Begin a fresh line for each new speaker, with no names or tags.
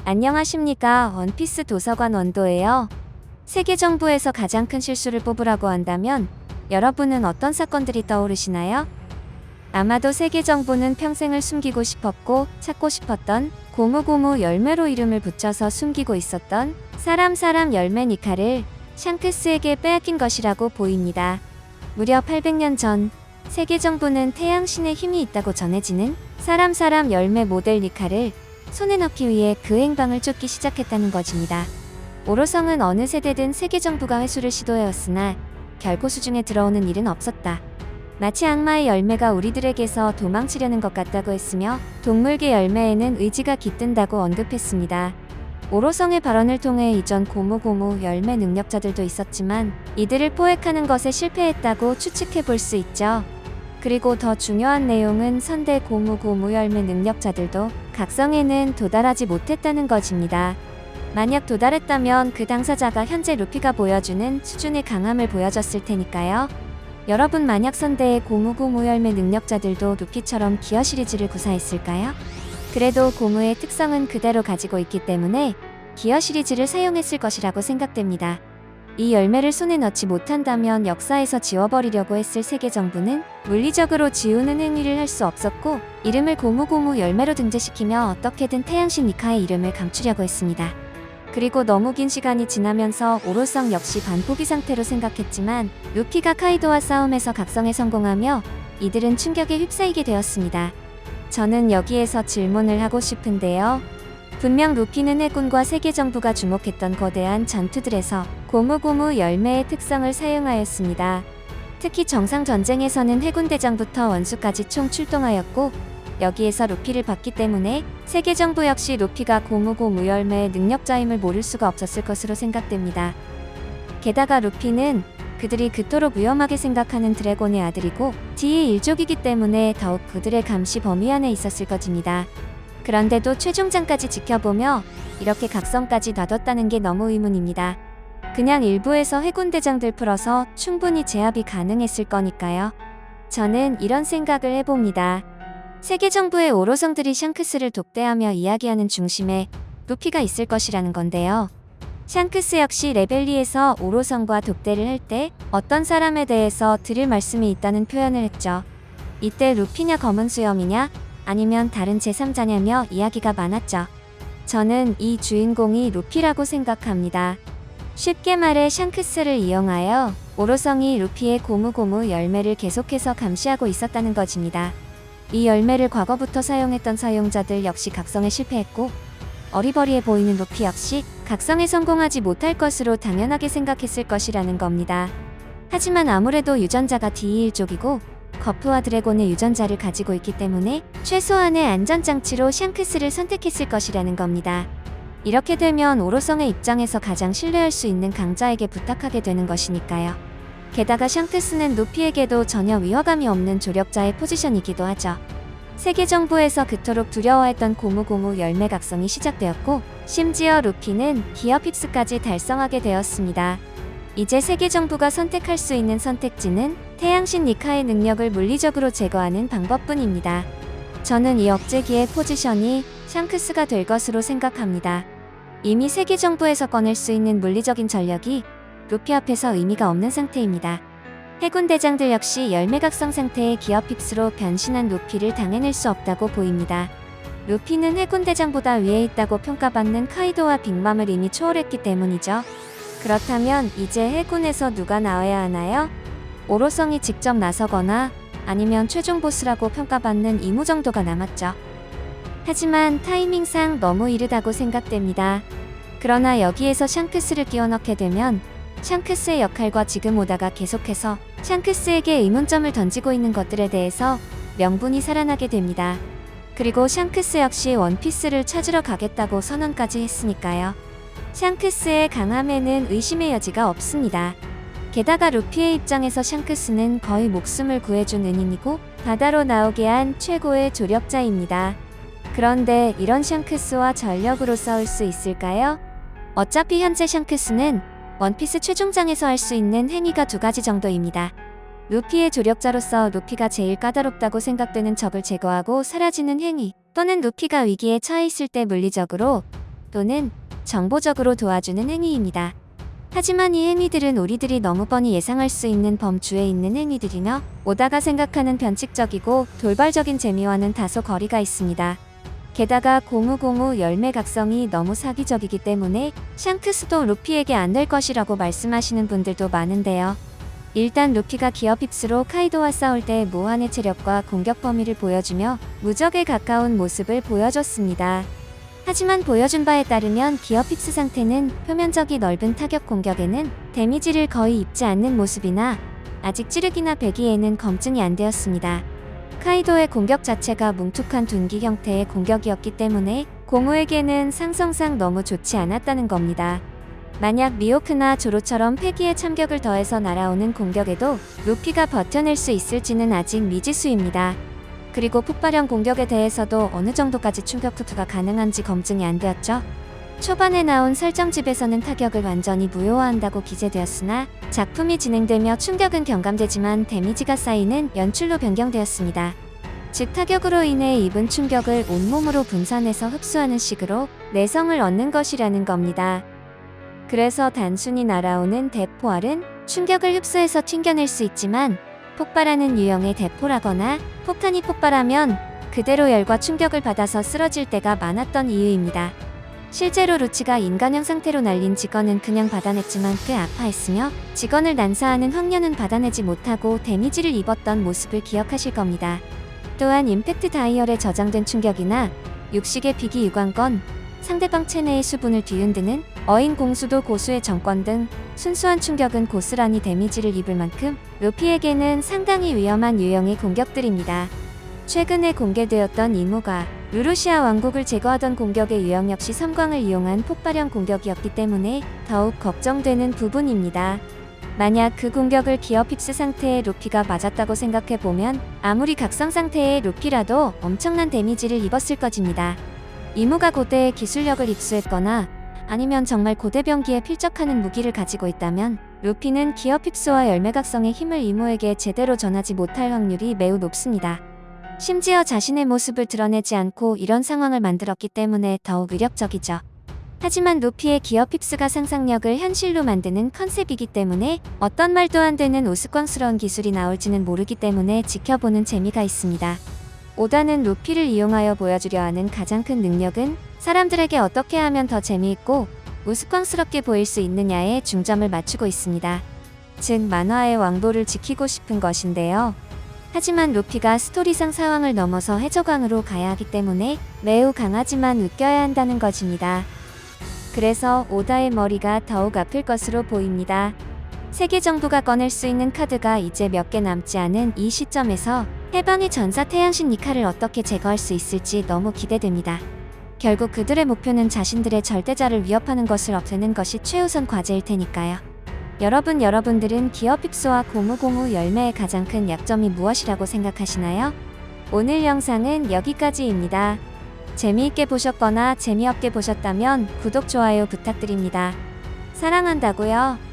안녕하십니까. 원피스 도서관 원도예요. 세계 정부에서 가장 큰 실수를 뽑으라고 한다면 여러분은 어떤 사건들이 떠오르시나요? 아마도 세계 정부는 평생을 숨기고 싶었고 찾고 싶었던 고무고무 열매로 이름을 붙여서 숨기고 있었던 사람 열매 니카를 샹크스에게 빼앗긴 것이라고 보입니다. 무려 800년 전 세계 정부는 태양신의 힘이 있다고 전해지는 사람 열매 모델 니카를 손에 넣기 위해 그 행방을 쫓기 시작했다는 것입니다. 오로성은 어느 세대든 세계 정부가 회수를 시도해왔으나 결코 수중에 들어오는 일은 없었다. 마치 악마의 열매가 우리들에게서 도망치려는 것 같다고 했으며 동물계 열매에는 의지가 깃든다고 언급했습니다. 오로성의 발언을 통해 이전 고무고무 열매 능력자들도 있었지만 이들을 포획하는 것에 실패했다고 추측해 볼 수 있죠. 그리고 더 중요한 내용은 선대 고무고무 열매 능력자들도 각성에는 도달하지 못했다는 것입니다. 만약 도달했다면 그 당사자가 현재 루피가 보여주는 수준의 강함을 보여줬을 테니까요. 여러분 만약 선대의 고무고무 열매 능력자들도 루피처럼 기어 시리즈를 구사했을까요? 그래도 고무의 특성은 그대로 가지고 있기 때문에 기어 시리즈를 사용했을 것이라고 생각됩니다. 이 열매를 손에 넣지 못한다면 역사에서 지워버리려고 했을 세계 정부는 물리적으로 지우는 행위를 할 수 없었고 이름을 고무고무 열매로 등재시키며 어떻게든 태양신 니카의 이름을 감추려고 했습니다. 그리고 너무 긴 시간이 지나면서 오로성 역시 반포기 상태로 생각했지만 루피가 카이도와 싸움에서 각성에 성공하며 이들은 충격에 휩싸이게 되었습니다. 저는 여기에서 질문을 하고 싶은데요. 분명 루피는 해군과 세계 정부가 주목했던 거대한 전투들에서 고무고무 열매의 특성을 사용하였습니다. 특히 정상 전쟁에서는 해군 대장부터 원수까지 총 출동하였고 여기에서 루피를 봤기 때문에 세계 정부 역시 루피가 고무고무 열매의 능력자임을 모를 수가 없었을 것으로 생각됩니다. 게다가 루피는 그들이 그토록 위험하게 생각하는 드래곤의 아들이고 D의 일족이기 때문에 더욱 그들의 감시 범위 안에 있었을 것입니다. 그런데도 최종장까지 지켜보며 이렇게 각성까지 놔뒀다는 게 너무 의문입니다. 그냥 일부에서 해군 대장들 풀어서 충분히 제압이 가능했을 거니까요. 저는 이런 생각을 해봅니다. 세계 정부의 오로성들이 샹크스를 독대하며 이야기하는 중심에 루피가 있을 것이라는 건데요. 샹크스 역시 레벨리에서 오로성과 독대를 할 때 어떤 사람에 대해서 드릴 말씀이 있다는 표현을 했죠. 이때 루피냐 검은 수염이냐 아니면 다른 제3자냐며 이야기가 많았죠. 저는 이 주인공이 루피라고 생각합니다. 쉽게 말해 샹크스를 이용하여 오로성이 루피의 고무고무 열매를 계속해서 감시하고 있었다는 것입니다. 이 열매를 과거부터 사용했던 사용자들 역시 각성에 실패했고 어리버리해 보이는 루피 역시 각성에 성공하지 못할 것으로 당연하게 생각했을 것이라는 겁니다. 하지만 아무래도 유전자가 D1족이고 거프와 드래곤의 유전자를 가지고 있기 때문에 최소한의 안전장치로 샹크스를 선택했을 것이라는 겁니다. 이렇게 되면 오로성의 입장에서 가장 신뢰할 수 있는 강자에게 부탁하게 되는 것이니까요. 게다가 샹크스는 루피에게도 전혀 위화감이 없는 조력자의 포지션이기도 하죠. 세계 정부에서 그토록 두려워했던 고무고무 열매 각성이 시작되었고 심지어 루피는 기어 핍스까지 달성하게 되었습니다. 이제 세계 정부가 선택할 수 있는 선택지는 태양신 니카의 능력을 물리적으로 제거하는 방법뿐입니다. 저는 이 억제기의 포지션이 샹크스가 될 것으로 생각합니다. 이미 세계 정부에서 꺼낼 수 있는 물리적인 전력이 루피 앞에서 의미가 없는 상태입니다. 해군 대장들 역시 열매 각성 상태의 기어 핍스로 변신한 루피를 당해낼 수 없다고 보입니다. 루피는 해군 대장보다 위에 있다고 평가받는 카이도와 빅맘을 이미 초월했기 때문이죠. 그렇다면 이제 해군에서 누가 나와야 하나요? 오로성이 직접 나서거나 아니면 최종 보스라고 평가받는 이무 정도가 남았죠. 하지만 타이밍상 너무 이르다고 생각됩니다. 그러나 여기에서 샹크스를 끼워 넣게 되면 샹크스의 역할과 지금 오다가 계속해서 샹크스에게 의문점을 던지고 있는 것들에 대해서 명분이 살아나게 됩니다. 그리고 샹크스 역시 원피스를 찾으러 가겠다고 선언까지 했으니까요. 샹크스의 강함에는 의심의 여지가 없습니다. 게다가 루피의 입장에서 샹크스는 거의 목숨을 구해준 은인이고 바다로 나오게 한 최고의 조력자입니다. 그런데 이런 샹크스와 전력으로 싸울 수 있을까요? 어차피 현재 샹크스는 원피스 최종장에서 할 수 있는 행위가 두 가지 정도입니다. 루피의 조력자로서 루피가 제일 까다롭다고 생각되는 적을 제거하고 사라지는 행위, 또는 루피가 위기에 처해 있을 때 물리적으로 또는 정보적으로 도와주는 행위입니다. 하지만 이 행위들은 우리들이 너무 뻔히 예상할 수 있는 범주에 있는 행위들이며 오다가 생각하는 변칙적이고 돌발적인 재미와는 다소 거리가 있습니다. 게다가 고무고무 열매 각성이 너무 사기적이기 때문에 샹크스도 루피에게 안 될 것이라고 말씀하시는 분들도 많은데요. 일단 루피가 기어핍스로 카이도와 싸울 때 무한의 체력과 공격 범위를 보여주며 무적에 가까운 모습을 보여줬습니다. 하지만 보여준 바에 따르면 기어핍스 상태는 표면적이 넓은 타격 공격에는 데미지를 거의 입지 않는 모습이나 아직 찌르기나 배기에는 검증이 안 되었습니다. 카이도의 공격 자체가 뭉툭한 둔기 형태의 공격이었기 때문에 고무에게는 상성상 너무 좋지 않았다는 겁니다. 만약 미호크나 조로처럼 패기의 참격을 더해서 날아오는 공격에도 루피가 버텨낼 수 있을지는 아직 미지수입니다. 그리고 폭발형 공격에 대해서도 어느 정도까지 충격 투투가 가능한지 검증이 안 되었죠. 초반에 나온 설정집에서는 타격을 완전히 무효화한다고 기재되었으나 작품이 진행되며 충격은 경감되지만 데미지가 쌓이는 연출로 변경되었습니다. 즉 타격으로 인해 입은 충격을 온몸으로 분산해서 흡수하는 식으로 내성을 얻는 것이라는 겁니다. 그래서 단순히 날아오는 대포알은 충격을 흡수해서 튕겨낼 수 있지만 폭발하는 유형의 대포라거나 폭탄이 폭발하면 그대로 열과 충격을 받아서 쓰러질 때가 많았던 이유입니다. 실제로 루치가 인간형 상태로 날린 직원은 그냥 받아냈지만 꽤 아파했으며 직원을 난사하는 황녀는 받아내지 못하고 데미지를 입었던 모습을 기억하실 겁니다. 또한 임팩트 다이얼에 저장된 충격이나 육식의 비기 유관건, 상대방 체내의 수분을 뒤흔드는 어인 공수도 고수의 정권 등 순수한 충격은 고스란히 데미지를 입을 만큼 루피에게는 상당히 위험한 유형의 공격들입니다. 최근에 공개되었던 이무가 루루시아 왕국을 제거하던 공격의 유형 역시 섬광을 이용한 폭발형 공격이었기 때문에 더욱 걱정되는 부분입니다. 만약 그 공격을 기어핍스 상태의 루피가 맞았다고 생각해보면 아무리 각성 상태의 루피라도 엄청난 데미지를 입었을 것입니다. 이무가 고대의 기술력을 입수했거나 아니면 정말 고대병기에 필적하는 무기를 가지고 있다면 루피는 기어핍스와 열매각성의 힘을 이무에게 제대로 전하지 못할 확률이 매우 높습니다. 심지어 자신의 모습을 드러내지 않고 이런 상황을 만들었기 때문에 더욱 위력적이죠. 하지만 루피의 기어핍스가 상상력을 현실로 만드는 컨셉이기 때문에 어떤 말도 안 되는 우스꽝스러운 기술이 나올지는 모르기 때문에 지켜보는 재미가 있습니다. 오다는 루피를 이용하여 보여주려 하는 가장 큰 능력은 사람들에게 어떻게 하면 더 재미있고 우스꽝스럽게 보일 수 있느냐에 중점을 맞추고 있습니다. 즉 만화의 왕도를 지키고 싶은 것인데요. 하지만 루피가 스토리상 상황을 넘어서 해적왕으로 가야 하기 때문에 매우 강하지만 웃겨야 한다는 것입니다. 그래서 오다의 머리가 더욱 아플 것으로 보입니다. 세계 정부가 꺼낼 수 있는 카드가 이제 몇 개 남지 않은 이 시점에서 해방의 전사 태양신 니카를 어떻게 제거할 수 있을지 너무 기대됩니다. 결국 그들의 목표는 자신들의 절대자를 위협하는 것을 없애는 것이 최우선 과제일 테니까요. 여러분들은 기어핍스와 고무고무 열매의 가장 큰 약점이 무엇이라고 생각하시나요? 오늘 영상은 여기까지입니다. 재미있게 보셨거나 재미없게 보셨다면 구독, 좋아요 부탁드립니다. 사랑한다고요.